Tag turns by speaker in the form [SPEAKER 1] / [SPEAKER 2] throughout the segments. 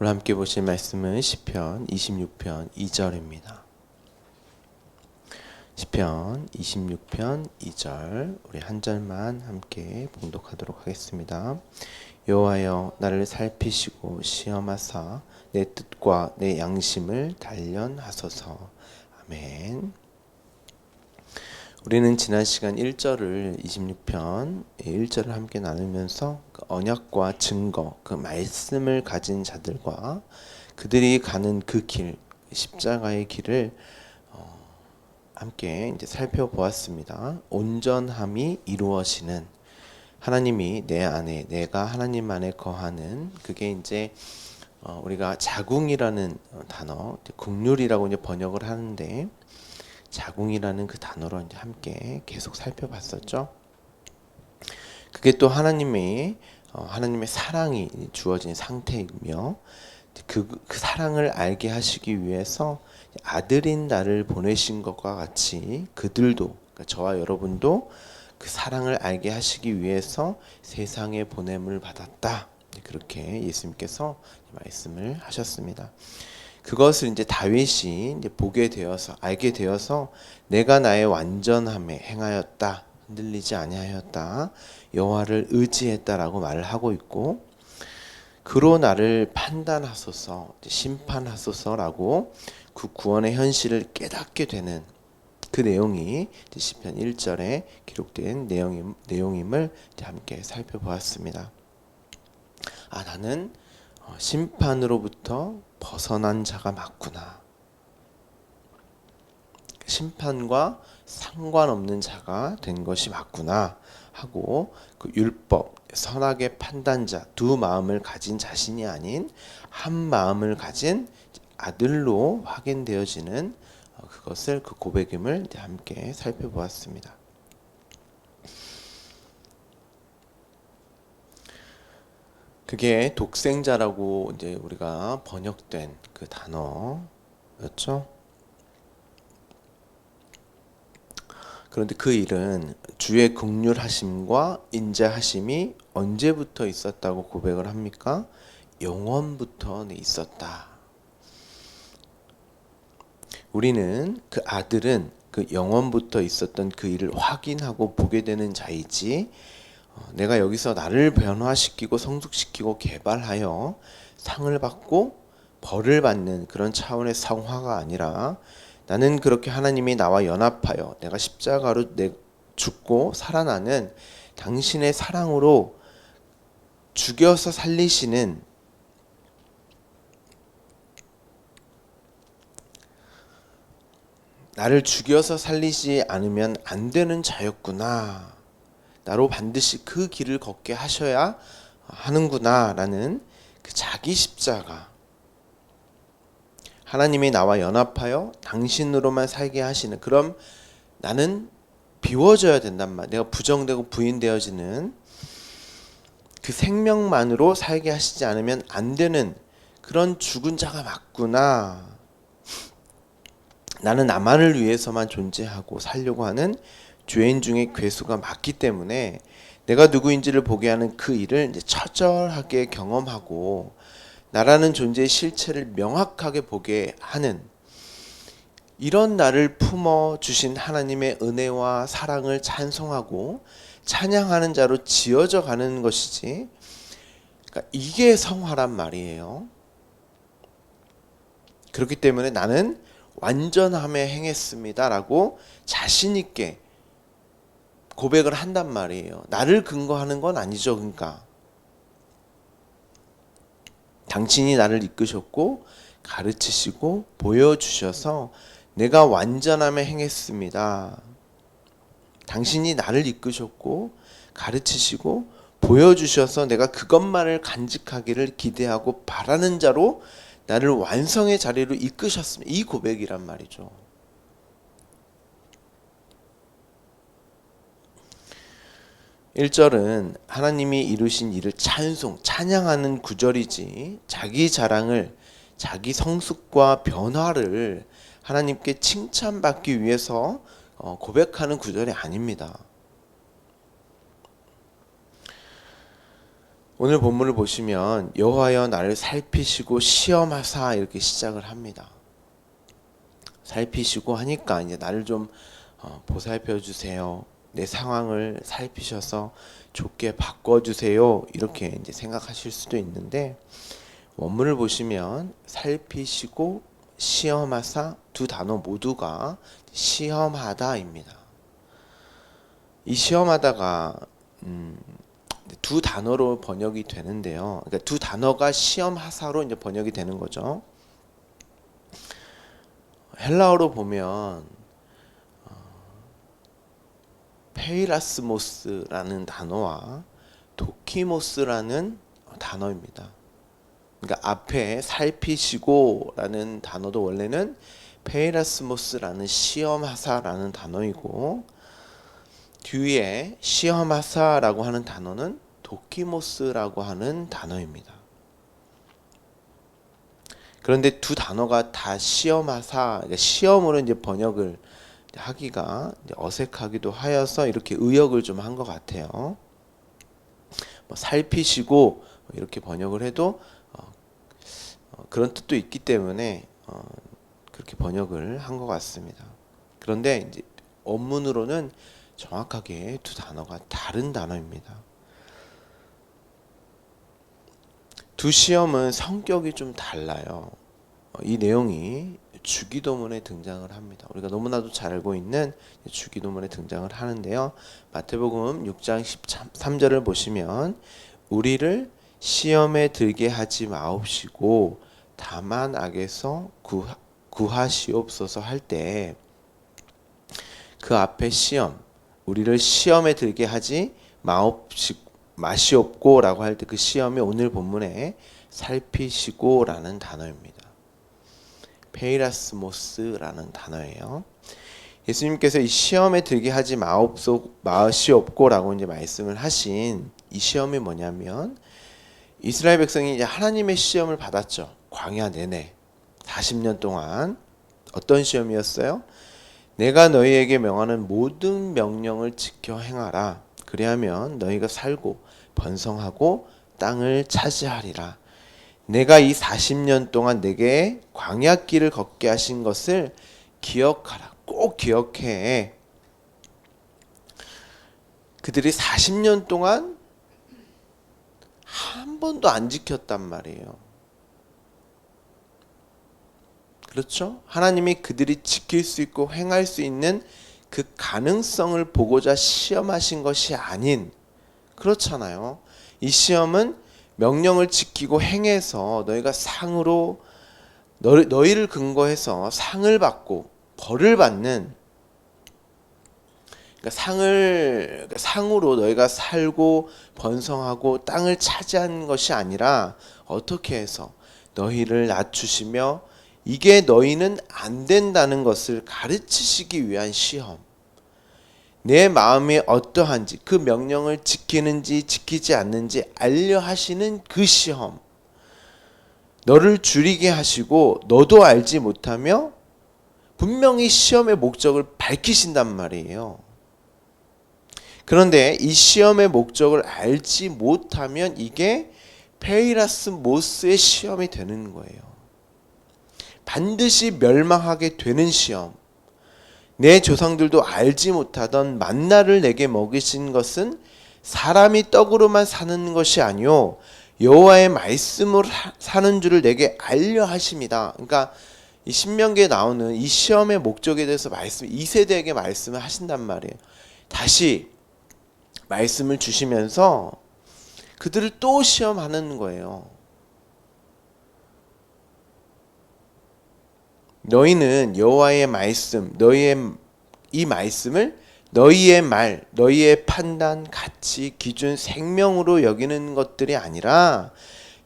[SPEAKER 1] 오늘 함께 보실 말씀은 시편 26편 2절입니다. 시편 26편 2절 우리 한 절만 함께 봉독하도록 하겠습니다. 여호와여 나를 살피시고 시험하사 내 뜻과 내 양심을 단련하소서. 아멘. 우리는 지난 시간 1절을 26편 1절을 함께 나누면서 그 언약과 증거, 그 말씀을 가진 자들과 그들이 가는 그 길, 십자가의 길을 함께 이제 살펴보았습니다. 온전함이 이루어지는 하나님이 내 안에, 내가 하나님 안에 거하는 그게 이제 우리가 자궁이라는 단어, 국률이라고 이제 번역을 하는데. 자궁이라는 그 단어로 이제 함께 계속 살펴봤었죠. 그게 또 하나님의 사랑이 주어진 상태이며 그 사랑을 알게 하시기 위해서 아들인 나를 보내신 것과 같이 그들도, 그러니까 저와 여러분도 그 사랑을 알게 하시기 위해서 세상에 보냄을 받았다. 그렇게 예수님께서 말씀을 하셨습니다. 그것을 이제 다윗이 이제 보게 되어서 알게 되어서 내가 나의 완전함에 행하였다, 흔들리지 아니하였다, 여호와를 의지했다라고 말을 하고 있고, 그로 나를 판단하소서, 심판하소서라고 그 구원의 현실을 깨닫게 되는 그 내용이 시편 1절에 기록된 내용임을 함께 살펴보았습니다. 나는 심판으로부터 벗어난 자가 맞구나. 심판과 상관없는 자가 된 것이 맞구나 하고, 그 율법, 선악의 판단자, 두 마음을 가진 자신이 아닌 한 마음을 가진 아들로 확인되어지는 그것을, 그 고백임을 함께 살펴보았습니다. 그게 독생자라고 이제 우리가 번역된 그 단어였죠. 그런데 그 일은 주의 긍휼하심과 인자하심이 언제부터 있었다고 고백을 합니까? 영원부터 있었다. 우리는 그 아들은 그 영원부터 있었던 그 일을 확인하고 보게 되는 자이지, 내가 여기서 나를 변화시키고 성숙시키고 개발하여 상을 받고 벌을 받는 그런 차원의 성화가 아니라, 나는 그렇게 하나님이 나와 연합하여 내가 십자가로 죽고 살아나는 당신의 사랑으로 죽여서 살리시는, 나를 죽여서 살리지 않으면 안 되는 자였구나, 나로 반드시 그 길을 걷게 하셔야 하는구나 라는 그 자기 십자가, 하나님이 나와 연합하여 당신으로만 살게 하시는, 그럼 나는 비워져야 된단 말이야. 내가 부정되고 부인되어지는 그 생명만으로 살게 하시지 않으면 안 되는 그런 죽은 자가 맞구나. 나는 나만을 위해서만 존재하고 살려고 하는 죄인 중에 괴수가 맞기 때문에 내가 누구인지를 보게 하는 그 일을 이제 처절하게 경험하고 나라는 존재의 실체를 명확하게 보게 하는, 이런 나를 품어 주신 하나님의 은혜와 사랑을 찬송하고 찬양하는 자로 지어져 가는 것이지, 그러니까 이게 성화란 말이에요. 그렇기 때문에 나는 완전함에 행했습니다 라고 자신 있게 고백을 한단 말이에요. 나를 근거하는 건 아니죠. 그러니까 당신이 나를 이끄셨고 가르치시고 보여주셔서 내가 완전함에 행했습니다. 당신이 나를 이끄셨고 가르치시고 보여주셔서 내가 그것만을 간직하기를 기대하고 바라는 자로 나를 완성의 자리로 이끄셨습니다. 이 고백이란 말이죠. (1절은) 하나님이 이루신 일을 찬양하는 구절이지, 자기 자랑을, 자기 성숙과 변화를 하나님께 칭찬받기 위해서 고백하는 구절이 아닙니다. 오늘 본문을 보시면 여호와여 나를 살피시고 시험하사 이렇게 시작을 합니다. 살피시고 하니까 이제 나를 좀 보살펴 주세요. 내 상황을 살피셔서 좋게 바꿔 주세요. 이렇게 이제 생각하실 수도 있는데 원문을 보시면 살피시고 시험하사 두 단어 모두가 시험하다입니다. 이 시험하다가 두 단어로 번역이 되는데요. 그러니까 두 단어가 시험하사로 이제 번역이 되는 거죠. 헬라어로 보면 페이라스모스라는 단어와 도키모스라는 단어입니다. 그러니까 앞에 살피시고라는 단어도 원래는 페이라스모스라는 시험하사라는 단어이고 뒤에 시험하사라고 하는 단어는 도키모스라고 하는 단어입니다. 그런데 두 단어가 다 시험하사, 그러니까 시험으로 이제 번역을 하기가 이제 어색하기도 하여서 이렇게 의역을 좀 한 것 같아요. 뭐 살피시고 이렇게 번역을 해도 그런 뜻도 있기 때문에 그렇게 번역을 한 것 같습니다. 그런데 이제 원문으로는 정확하게 두 단어가 다른 단어입니다. 두 시험은 성격이 좀 달라요. 이 내용이 주기도문에 등장을 합니다. 우리가 너무나도 잘 알고 있는 주기도문에 등장을 하는데요. 마태복음 6장 13절을 보시면 우리를 시험에 들게 하지 마옵시고 다만 악에서 구하시옵소서 할 때 그 앞에 시험, 우리를 시험에 들게 하지 마시옵고 라고 할 때 그 시험이 오늘 본문에 살피시고 라는 단어입니다. 페이라스모스라는 단어예요. 예수님께서 이 시험에 들게 하지 마시옵고 라고 이제 말씀을 하신 이 시험이 뭐냐면 이스라엘 백성이 이제 하나님의 시험을 받았죠. 광야 내내 40년 동안. 어떤 시험이었어요? 내가 너희에게 명하는 모든 명령을 지켜 행하라. 그리하면 너희가 살고 번성하고 땅을 차지하리라. 내가 이 40년 동안 내게 광야길을 걷게 하신 것을 기억하라. 꼭 기억해. 그들이 40년 동안 한 번도 안 지켰단 말이에요. 그렇죠? 하나님이 그들이 지킬 수 있고 행할 수 있는 그 가능성을 보고자 시험하신 것이 아닌, 그렇잖아요. 이 시험은 명령을 지키고 행해서 너희가 상으로 너희를 근거해서 상을 받고 벌을 받는, 그러니까 상으로 너희가 살고 번성하고 땅을 차지한 것이 아니라 어떻게 해서 너희를 낮추시며 이게 너희는 안 된다는 것을 가르치시기 위한 시험. 내 마음이 어떠한지 그 명령을 지키는지 지키지 않는지 알려 하시는 그 시험. 너를 줄이게 하시고 너도 알지 못하며 분명히 시험의 목적을 밝히신단 말이에요. 그런데 이 시험의 목적을 알지 못하면 이게 페이라스모스의 시험이 되는 거예요. 반드시 멸망하게 되는 시험. 내 조상들도 알지 못하던 만나를 내게 먹이신 것은 사람이 떡으로만 사는 것이 아니요 여호와의 말씀으로 사는 줄을 내게 알려 하십니다. 그러니까 이 신명기에 나오는 이 시험의 목적에 대해서 2세대에게 말씀을 하신단 말이에요. 다시 말씀을 주시면서 그들을 또 시험하는 거예요. 너희는 여호와의 말씀, 너희의 이 말씀을 너희의 말, 너희의 판단, 가치, 기준, 생명으로 여기는 것들이 아니라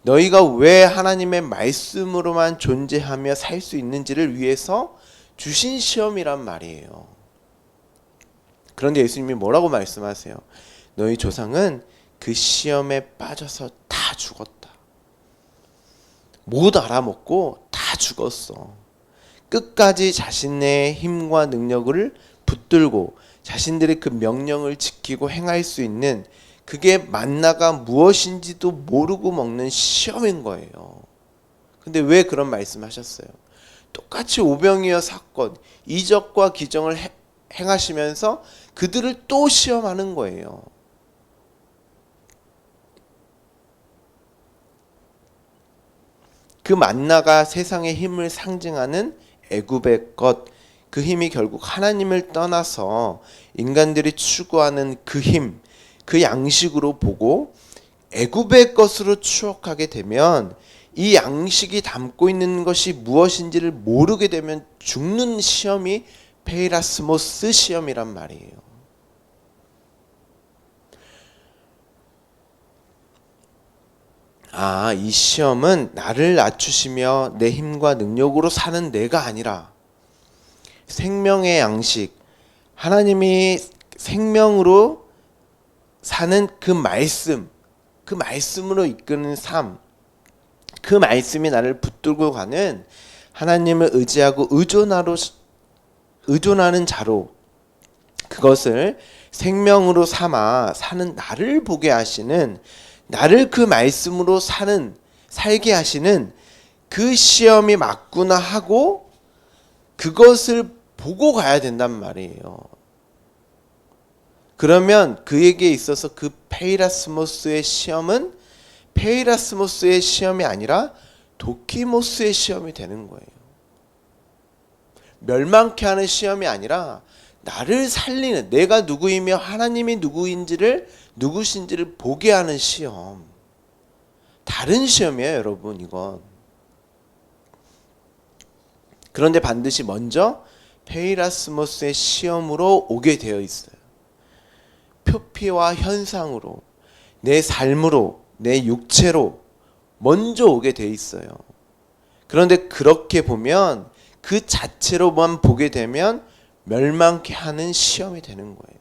[SPEAKER 1] 너희가 왜 하나님의 말씀으로만 존재하며 살 수 있는지를 위해서 주신 시험이란 말이에요. 그런데 예수님이 뭐라고 말씀하세요? 너희 조상은 그 시험에 빠져서 다 죽었다. 못 알아먹고 다 죽었어. 끝까지 자신의 힘과 능력을 붙들고 자신들의 그 명령을 지키고 행할 수 있는 그게 만나가 무엇인지도 모르고 먹는 시험인 거예요. 근데 왜 그런 말씀하셨어요? 똑같이 오병이어 사건, 이적과 기적을 행하시면서 그들을 또 시험하는 거예요. 그 만나가 세상의 힘을 상징하는 애굽의 것, 그 힘이 결국 하나님을 떠나서 인간들이 추구하는 그 힘, 그 양식으로 보고 애굽의 것으로 추억하게 되면 이 양식이 담고 있는 것이 무엇인지를 모르게 되면 죽는 시험이 페이라스모스 시험이란 말이에요. 이 시험은 나를 낮추시며 내 힘과 능력으로 사는 내가 아니라 생명의 양식, 하나님이 생명으로 사는 그 말씀, 그 말씀으로 이끄는 삶, 그 말씀이 나를 붙들고 가는 하나님을 의지하고 의존하는 자로 그것을 생명으로 삼아 사는 나를 보게 하시는, 나를 그 말씀으로 살게 하시는 그 시험이 맞구나 하고 그것을 보고 가야 된단 말이에요. 그러면 그에게 있어서 그 페이라스모스의 시험은 페이라스모스의 시험이 아니라 도키모스의 시험이 되는 거예요. 멸망케 하는 시험이 아니라 나를 살리는, 내가 누구이며 하나님이 누구신지를 보게 하는 시험. 다른 시험이에요, 여러분, 이건. 그런데 반드시 먼저 페이라스모스의 시험으로 오게 되어 있어요. 표피와 현상으로, 내 삶으로, 내 육체로 먼저 오게 돼 있어요. 그런데 그렇게 보면, 그 자체로만 보게 되면 멸망케 하는 시험이 되는 거예요.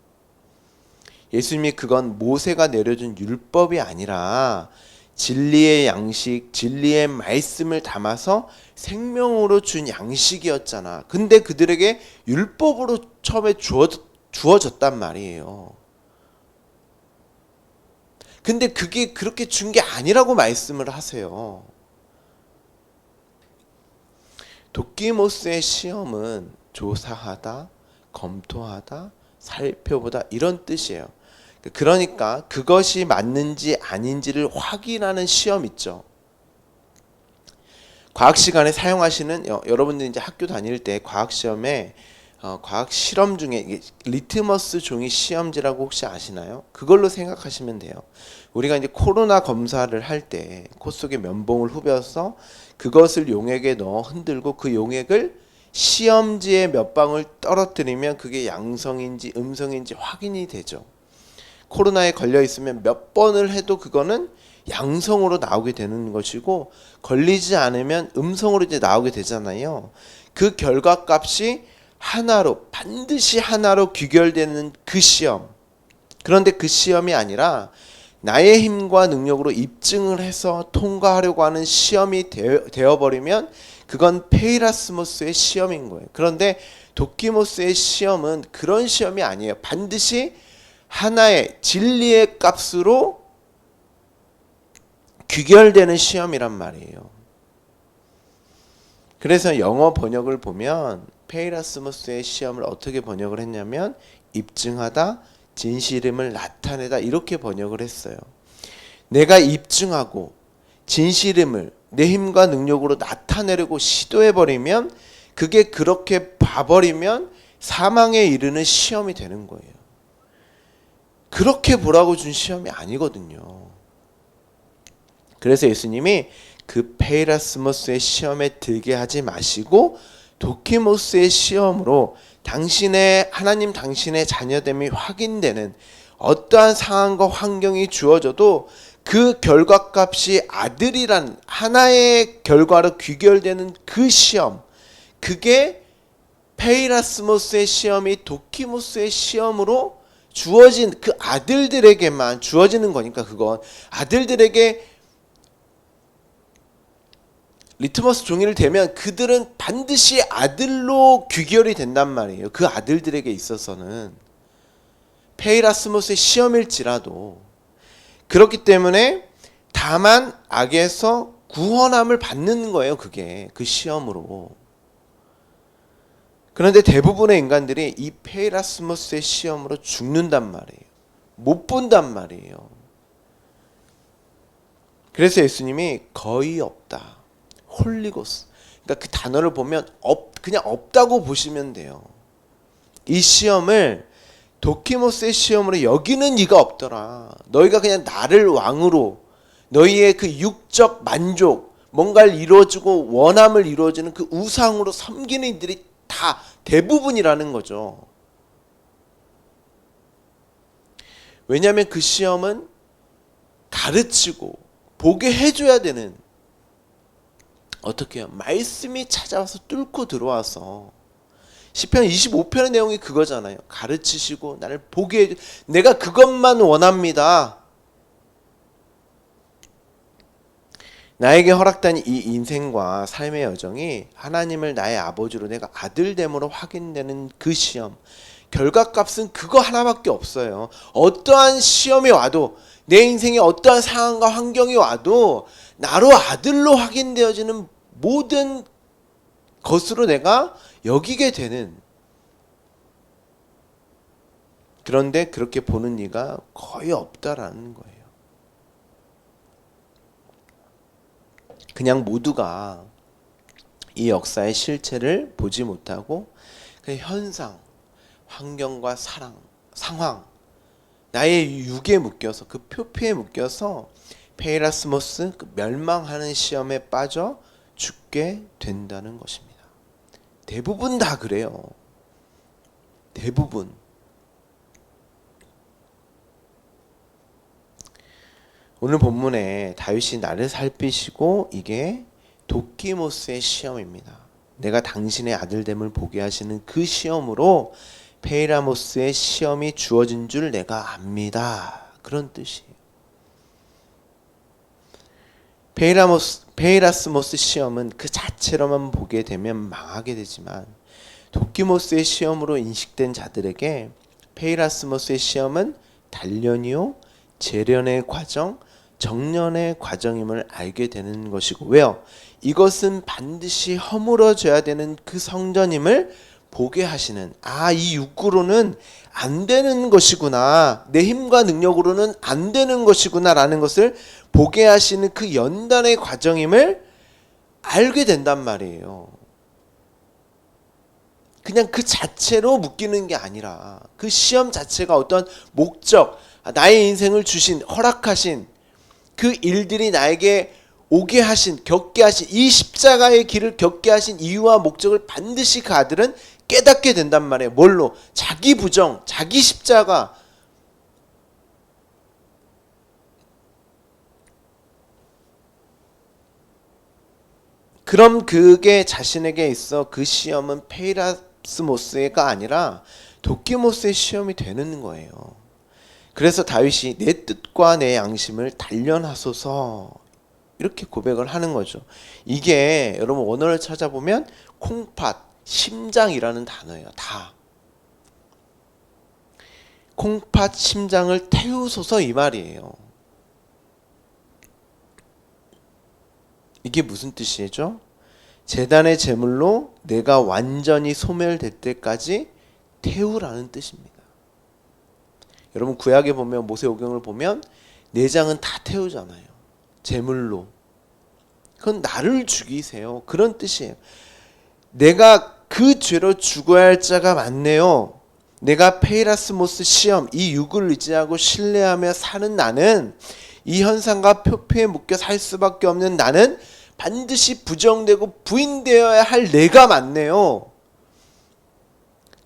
[SPEAKER 1] 예수님이 그건 모세가 내려준 율법이 아니라 진리의 양식, 진리의 말씀을 담아서 생명으로 준 양식이었잖아. 근데 그들에게 율법으로 처음에 주어졌단 말이에요. 근데 그게 그렇게 준 게 아니라고 말씀을 하세요. 도키모스의 시험은 조사하다, 검토하다, 살펴보다 이런 뜻이에요. 그러니까 그것이 맞는지 아닌지를 확인하는 시험 있죠. 과학 시간에 사용하시는 여러분들 이제 학교 다닐 때 과학 시험에 과학 실험 중에 리트머스 종이 시험지라고 혹시 아시나요? 그걸로 생각하시면 돼요. 우리가 이제 코로나 검사를 할 때 코 속에 면봉을 후벼서 그것을 용액에 넣어 흔들고 그 용액을 시험지에 몇 방울 떨어뜨리면 그게 양성인지 음성인지 확인이 되죠. 코로나에 걸려 있으면 몇 번을 해도 그거는 양성으로 나오게 되는 것이고, 걸리지 않으면 음성으로 이제 나오게 되잖아요. 그 결과값이 반드시 하나로 귀결되는 그 시험. 그런데 그 시험이 아니라 나의 힘과 능력으로 입증을 해서 통과하려고 하는 시험이 되어버리면 그건 페이라스모스의 시험인 거예요. 그런데 도키모스의 시험은 그런 시험이 아니에요. 반드시 하나의 진리의 값으로 귀결되는 시험이란 말이에요. 그래서 영어 번역을 보면 페이라스모스의 시험을 어떻게 번역을 했냐면 입증하다, 진실임을 나타내다 이렇게 번역을 했어요. 내가 입증하고 진실임을 내 힘과 능력으로 나타내려고 시도해버리면, 그게 그렇게 봐버리면 사망에 이르는 시험이 되는 거예요. 그렇게 보라고 준 시험이 아니거든요. 그래서 예수님이 그 페이라스모스의 시험에 들게 하지 마시고 도키모스의 시험으로 하나님 당신의 자녀됨이 확인되는 어떠한 상황과 환경이 주어져도 그 결과값이 아들이란 하나의 결과로 귀결되는 그 시험, 그게 페이라스모스의 시험이 도키모스의 시험으로 주어진 그 아들들에게만 주어지는 거니까, 그건 아들들에게 리트머스 종이를 대면 그들은 반드시 아들로 귀결이 된단 말이에요. 그 아들들에게 있어서는 페이라스모스의 시험일지라도. 그렇기 때문에 다만 악에서 구원함을 받는 거예요. 그게 그 시험으로. 그런데 대부분의 인간들이 이 페이라스모스의 시험으로 죽는단 말이에요. 못 본단 말이에요. 그래서 예수님이 거의 없다, 홀리고스, 그러니까 그 단어를 보면 그냥 없다고 보시면 돼요. 이 시험을 도키모스의 시험으로 여기는 이가 없더라. 너희가 그냥 나를 왕으로, 너희의 그 육적 만족, 뭔가를 이루어주고 원함을 이루어주는 그 우상으로 섬기는 이들이 다 대부분이라는 거죠. 왜냐하면 그 시험은 가르치고 보게 해줘야 되는, 어떻게 해요? 말씀이 찾아와서 뚫고 들어와서. 시편 25편의 내용이 그거잖아요. 가르치시고 나를 보게 해줘. 내가 그것만 원합니다. 나에게 허락된 이 인생과 삶의 여정이 하나님을 나의 아버지로 내가 아들됨으로 확인되는 그 시험, 결과값은 그거 하나밖에 없어요. 어떠한 시험이 와도, 내 인생에 어떠한 상황과 환경이 와도 나로 아들로 확인되어지는 모든 것으로 내가 여기게 되는. 그런데 그렇게 보는 이가 거의 없다라는 거예요. 그냥 모두가 이 역사의 실체를 보지 못하고 그 현상, 환경과 상황, 나의 육에 묶여서, 그 표피에 묶여서 페이라스모스, 그 멸망하는 시험에 빠져 죽게 된다는 것입니다. 대부분 다 그래요. 대부분. 오늘 본문에 다윗이 나를 살피시고, 이게 도키모스의 시험입니다. 내가 당신의 아들됨을 보게 하시는 그 시험으로 페이라모스의 시험이 주어진 줄 내가 압니다. 그런 뜻이에요. 페이라스모스 시험은 그 자체로만 보게 되면 망하게 되지만, 도키모스의 시험으로 인식된 자들에게 페이라스모스의 시험은 단련이요, 재련의 과정, 정련의 과정임을 알게 되는 것이고, 왜요? 이것은 반드시 허물어져야 되는 그 성전임을 보게 하시는, 이 육구로는 안 되는 것이구나, 내 힘과 능력으로는 안 되는 것이구나 라는 것을 보게 하시는 그 연단의 과정임을 알게 된단 말이에요. 그냥 그 자체로 묶이는 게 아니라, 그 시험 자체가 어떤 목적, 나의 인생을 주신, 허락하신 그 일들이 나에게 오게 하신, 겪게 하신, 이 십자가의 길을 겪게 하신 이유와 목적을 반드시 그 아들은 깨닫게 된단 말이에요. 뭘로? 자기 부정, 자기 십자가. 그럼 그게 자신에게 있어 그 시험은 페이라스모스가 아니라 도키모스의 시험이 되는 거예요. 그래서 다윗이 내 뜻과 내 양심을 단련하소서, 이렇게 고백을 하는 거죠. 이게 여러분 원어를 찾아보면 콩팥, 심장이라는 단어예요. 다. 콩팥, 심장을 태우소서, 이 말이에요. 이게 무슨 뜻이죠? 제단의 제물로 내가 완전히 소멸될 때까지 태우라는 뜻입니다. 여러분 구약에 보면, 모세오경을 보면 내장은 다 태우잖아요. 제물로. 그건 나를 죽이세요, 그런 뜻이에요. 내가 그 죄로 죽어야 할 자가 많네요. 내가 페이라스모스 시험, 이 육을 의지하고 신뢰하며 사는 나는, 이 현상과 표피에 묶여 살 수밖에 없는 나는 반드시 부정되고 부인되어야 할 내가 많네요.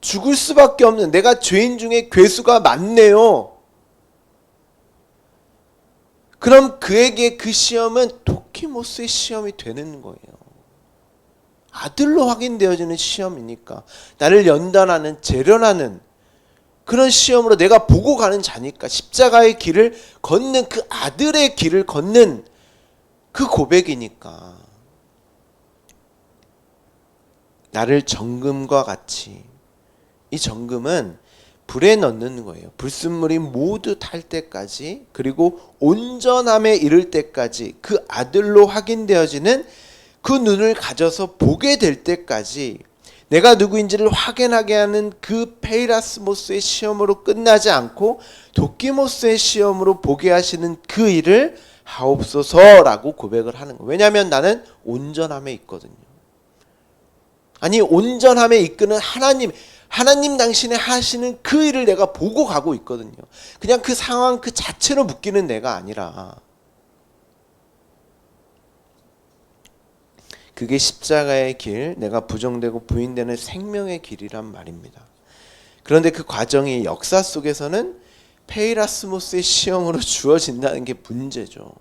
[SPEAKER 1] 죽을 수밖에 없는, 내가 죄인 중에 괴수가 많네요. 그럼 그에게 그 시험은 도키모스의 시험이 되는 거예요. 아들로 확인되어지는 시험이니까, 나를 연단하는, 재련하는 그런 시험으로 내가 보고 가는 자니까, 십자가의 길을 걷는, 그 아들의 길을 걷는 그 고백이니까, 나를 정금과 같이, 이 정금은 불에 넣는 거예요. 불순물이 모두 탈 때까지, 그리고 온전함에 이를 때까지, 그 아들로 확인되어지는 그 눈을 가져서 보게 될 때까지 내가 누구인지를 확인하게 하는 그 페이라스모스의 시험으로 끝나지 않고 도키모스의 시험으로 보게 하시는 그 일을 하옵소서라고 고백을 하는 거예요. 왜냐하면 나는 온전함에 있거든요. 아니, 온전함에 이끄는 하나님 당신의 하시는 그 일을 내가 보고 가고 있거든요. 그냥 그 상황 그 자체로 묶이는 내가 아니라, 그게 십자가의 길, 내가 부정되고 부인되는 생명의 길이란 말입니다. 그런데 그 과정이 역사 속에서는 페이라스모스의 시험으로 주어진다는 게 문제죠.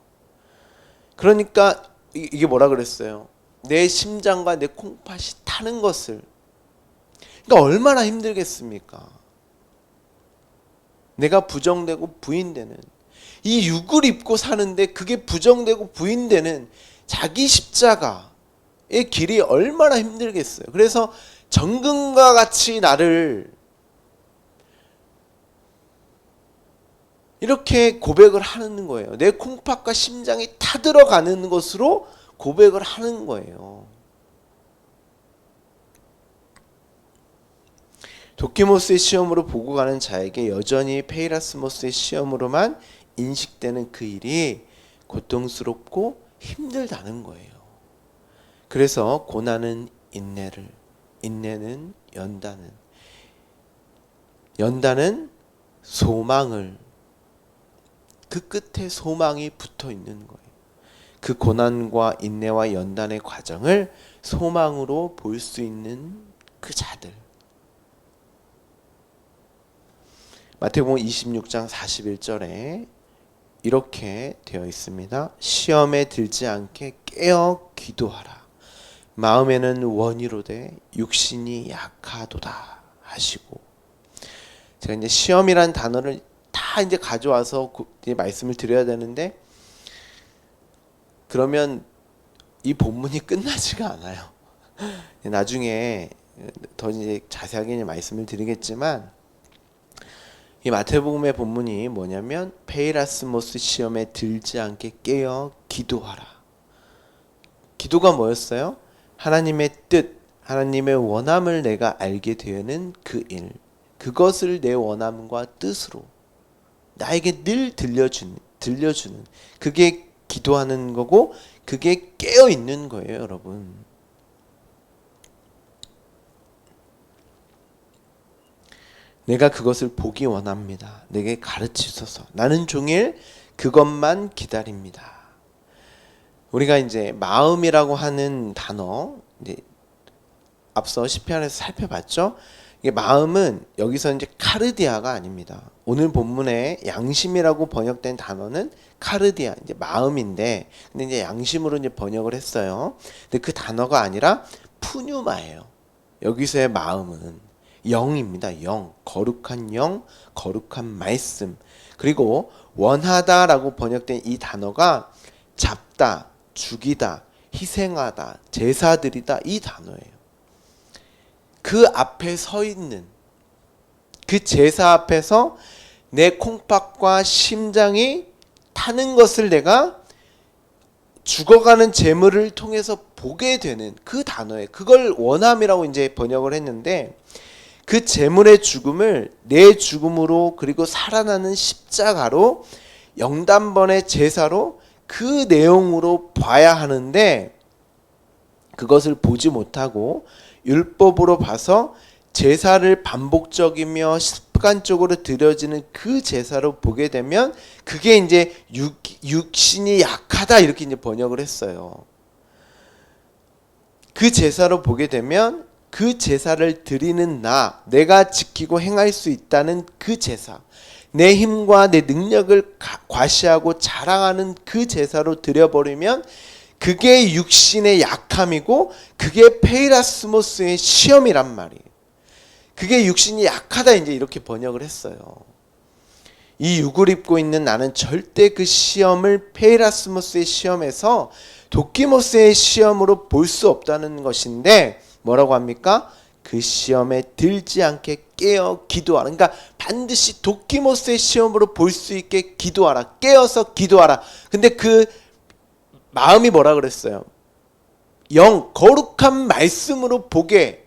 [SPEAKER 1] 그러니까 이게 뭐라 그랬어요? 내 심장과 내 콩팥이 타는 것을. 그러니까 얼마나 힘들겠습니까? 내가 부정되고 부인되는, 이 육을 입고 사는데 그게 부정되고 부인되는 자기 십자가의 길이 얼마나 힘들겠어요. 그래서 정금과 같이 나를 이렇게 고백을 하는 거예요. 내 콩팥과 심장이 타들어가는 것으로 고백을 하는 거예요. 도키모스의 시험으로 보고 가는 자에게 여전히 페이라스모스의 시험으로만 인식되는 그 일이 고통스럽고 힘들다는 거예요. 그래서 고난은 인내를, 인내는 연단은, 연단은 소망을, 그 끝에 소망이 붙어 있는 거예요. 그 고난과 인내와 연단의 과정을 소망으로 볼 수 있는 그 자들. 마태복음 26장 41절에 이렇게 되어 있습니다. 시험에 들지 않게 깨어 기도하라. 마음에는 원이로되 육신이 약하도다 하시고. 제가 이제 시험이란 단어를 다 이제 가져와서 이제 말씀을 드려야 되는데, 그러면 이 본문이 끝나지가 않아요. 나중에 더 이제 자세하게 말씀을 드리겠지만, 이 마태복음의 본문이 뭐냐면 페이라스모스 시험에 들지 않게 깨어 기도하라. 기도가 뭐였어요? 하나님의 뜻, 하나님의 원함을 내가 알게 되는 그 일, 그것을 내 원함과 뜻으로 나에게 늘 들려주는 그게 기도하는 거고, 그게 깨어 있는 거예요, 여러분. 내가 그것을 보기 원합니다. 내게 가르치소서. 나는 종일 그것만 기다립니다. 우리가 이제 마음이라고 하는 단어, 이제 앞서 시편에서 살펴봤죠. 이게 마음은 여기서 이제 카르디아가 아닙니다. 오늘 본문에 양심이라고 번역된 단어는 카르디아, 이제 마음인데, 근데 이제 양심으로 이제 번역을 했어요. 근데 그 단어가 아니라 푸뉴마예요. 여기서의 마음은 영입니다. 영, 거룩한 영, 거룩한 말씀. 그리고 원하다라고 번역된 이 단어가 잡다, 죽이다, 희생하다, 제사드리다, 이 단어예요. 그 앞에 서 있는, 그 제사 앞에서 내 콩팥과 심장이 타는 것을 내가 죽어가는 재물을 통해서 보게 되는 그 단어에, 그걸 원함이라고 이제 번역을 했는데, 그 재물의 죽음을 내 죽음으로, 그리고 살아나는 십자가로, 영단번의 제사로, 그 내용으로 봐야 하는데, 그것을 보지 못하고 율법으로 봐서 제사를 반복적이며 습관적으로 드려지는 그 제사로 보게 되면, 그게 이제 육신이 약하다, 이렇게 이제 번역을 했어요. 그 제사로 보게 되면 그 제사를 드리는 내가 지키고 행할 수 있다는 그 제사, 내 힘과 내 능력을 과시하고 자랑하는 그 제사로 드려버리면 그게 육신의 약함이고, 그게 페이라스모스의 시험이란 말이에요. 그게 육신이 약하다, 이제 이렇게 번역을 했어요. 이 육을 입고 있는 나는 절대 그 시험을 페이라스모스의 시험에서 도키모스의 시험으로 볼 수 없다는 것인데, 뭐라고 합니까? 그 시험에 들지 않게 깨어 기도하라. 그러니까 반드시 도키모스의 시험으로 볼 수 있게 기도하라. 깨어서 기도하라. 근데 그 마음이 뭐라 그랬어요? 영 거룩한 말씀으로 보게,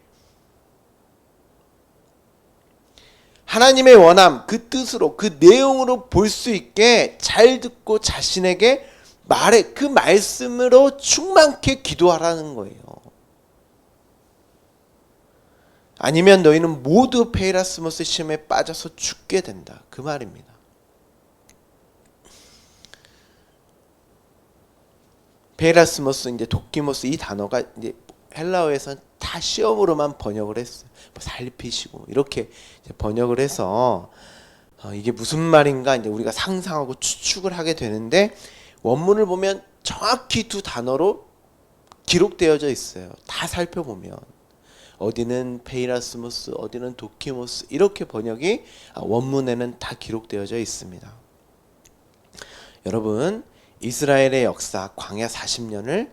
[SPEAKER 1] 하나님의 원함 그 뜻으로 그 내용으로 볼 수 있게 잘 듣고 자신에게 말해 그 말씀으로 충만케 기도하라는 거예요. 아니면 너희는 모두 페이라스모스 시험에 빠져서 죽게 된다, 그 말입니다. 페이라스모스, 이제 도키모스, 이 단어가 이제 헬라어에서는 다 시험으로만 번역을 했어요. 뭐 살피시고 이렇게 이제 번역을 해서 이게 무슨 말인가 이제 우리가 상상하고 추측을 하게 되는데, 원문을 보면 정확히 두 단어로 기록되어져 있어요. 다 살펴보면 어디는 페이라스모스, 어디는 도키모스, 이렇게 번역이 원문에는 다 기록되어져 있습니다. 여러분, 이스라엘의 역사 광야 40년을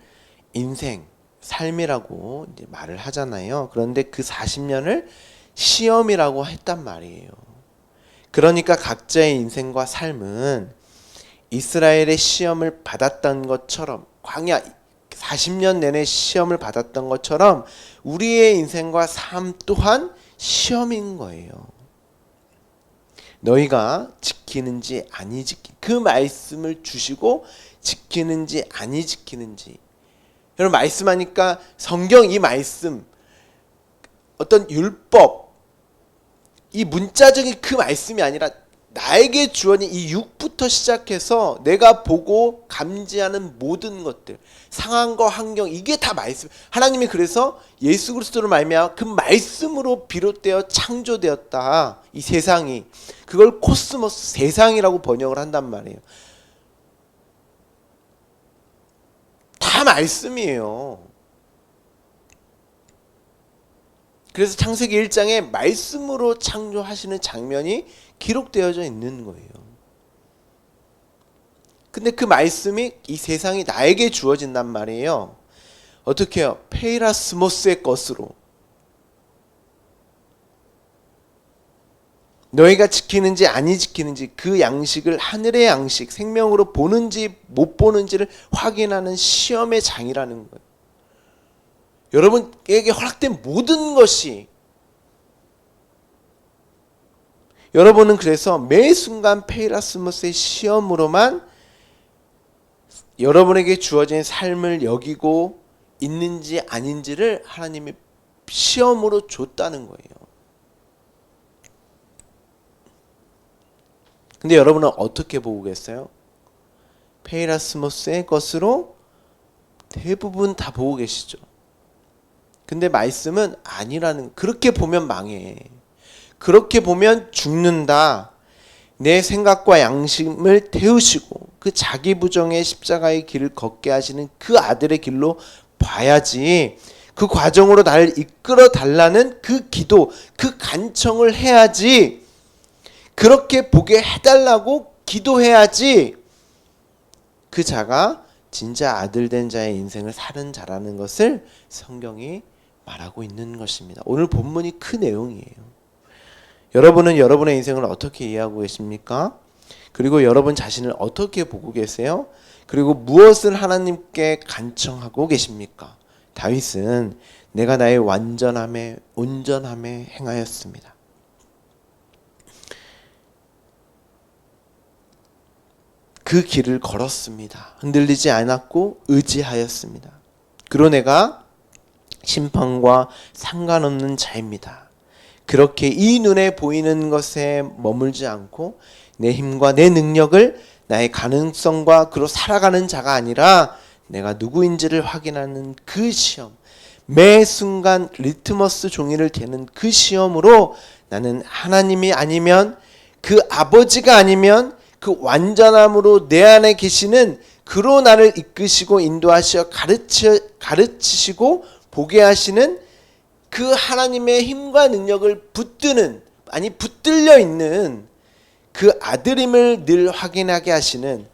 [SPEAKER 1] 인생, 삶이라고 이제 말을 하잖아요. 그런데 그 40년을 시험이라고 했단 말이에요. 그러니까 각자의 인생과 삶은 이스라엘의 시험을 받았던 것처럼, 광야 40년 내내 시험을 받았던 것처럼 우리의 인생과 삶 또한 시험인 거예요. 너희가 지키는지 아니 그 말씀을 주시고 지키는지 아니 지키는지. 여러분, 말씀하니까 성경, 이 말씀, 어떤 율법, 이 문자적인 그 말씀이 아니라 나에게 주어진 이 육부터 시작해서 내가 보고 감지하는 모든 것들, 상황과 환경, 이게 다 말씀. 하나님이 그래서 예수 그리스도를 말미암아 그 말씀으로 비롯되어 창조되었다, 이 세상이. 그걸 코스모스, 세상이라고 번역을 한단 말이에요. 다 말씀이에요. 그래서 창세기 1장에 말씀으로 창조하시는 장면이 기록되어져 있는 거예요. 근데 그 말씀이 이 세상이 나에게 주어진단 말이에요. 어떻게 해요? 페이라스모스의 것으로. 너희가 지키는지 아니 지키는지 그 양식을 하늘의 양식, 생명으로 보는지 못 보는지를 확인하는 시험의 장이라는 거예요. 여러분에게 허락된 모든 것이, 여러분은 그래서 매 순간 페이라스모스의 시험으로만 여러분에게 주어진 삶을 여기고 있는지 아닌지를 하나님이 시험으로 줬다는 거예요. 근데 여러분은 어떻게 보고 계세요? 페이라스모스의 것으로 대부분 다 보고 계시죠. 근데 말씀은 아니라는, 그렇게 보면 망해. 그렇게 보면 죽는다. 내 생각과 양심을 태우시고 그 자기 부정의 십자가의 길을 걷게 하시는 그 아들의 길로 봐야지, 그 과정으로 나를 이끌어 달라는 그 기도, 그 간청을 해야지, 그렇게 보게 해달라고 기도해야지 그 자가 진짜 아들 된 자의 인생을 사는 자라는 것을 성경이 말하고 있는 것입니다. 오늘 본문이 그 내용이에요. 여러분은 여러분의 인생을 어떻게 이해하고 계십니까? 그리고 여러분 자신을 어떻게 보고 계세요? 그리고 무엇을 하나님께 간청하고 계십니까? 다윗은 내가 나의 완전함에 온전함에 행하였습니다. 그 길을 걸었습니다. 흔들리지 않았고 의지하였습니다. 그로 내가 심판과 상관없는 자입니다. 그렇게 이 눈에 보이는 것에 머물지 않고 내 힘과 내 능력을 나의 가능성과 그로 살아가는 자가 아니라 내가 누구인지를 확인하는 그 시험, 매 순간 리트머스 종이를 대는 그 시험으로 나는 하나님이 아니면, 그 아버지가 아니면 그 완전함으로 내 안에 계시는 그로 나를 이끄시고 인도하시어 가르치시고 보게 하시는 그 하나님의 힘과 능력을 붙들려 있는 그 아들임을 늘 확인하게 하시는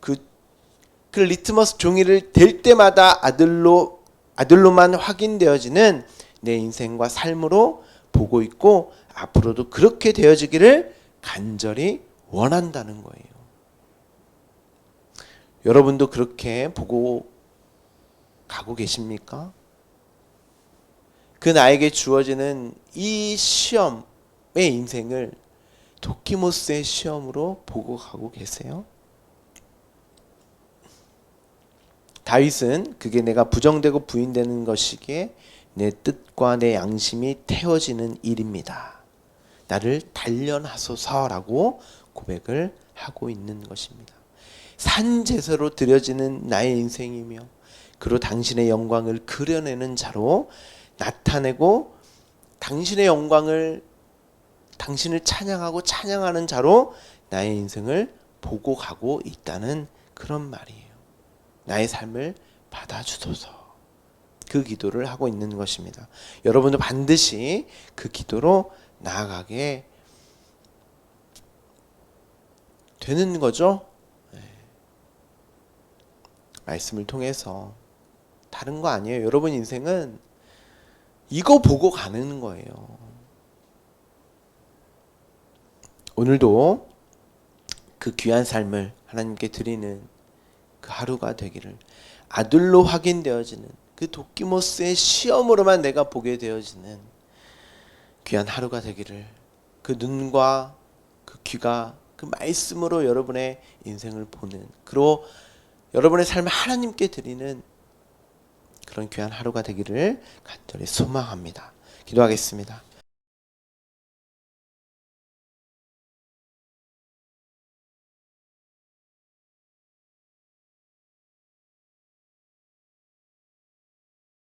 [SPEAKER 1] 그 리트머스 종이를 댈 때마다 아들로만 확인되어지는 내 인생과 삶으로 보고 있고 앞으로도 그렇게 되어지기를 간절히 원한다는 거예요. 여러분도 그렇게 보고 가고 계십니까? 그 나에게 주어지는 이 시험의 인생을 도키모스의 시험으로 보고 가고 계세요? 다윗은 그게 내가 부정되고 부인되는 것이기에 내 뜻과 내 양심이 태워지는 일입니다. 나를 단련하소서라고 고백을 하고 있는 것입니다. 산제사로 드려지는 나의 인생이며 그로 당신의 영광을 그려내는 자로 나타내고 당신의 영광을 당신을 찬양하고 찬양하는 자로 나의 인생을 보고 가고 있다는 그런 말이에요. 나의 삶을 받아주소서. 그 기도를 하고 있는 것입니다. 여러분도 반드시 그 기도로 나아가게 되는 거죠. 말씀을 통해서 다른 거 아니에요. 여러분 인생은 이거 보고 가는 거예요. 오늘도 그 귀한 삶을 하나님께 드리는 그 하루가 되기를, 아들로 확인되어지는 그 도키모스의 시험으로만 내가 보게 되어지는 귀한 하루가 되기를, 그 눈과 그 귀가 그 말씀으로 여러분의 인생을 보는, 그리고 여러분의 삶을 하나님께 드리는 그런 귀한 하루가 되기를 간절히 소망합니다. 기도하겠습니다.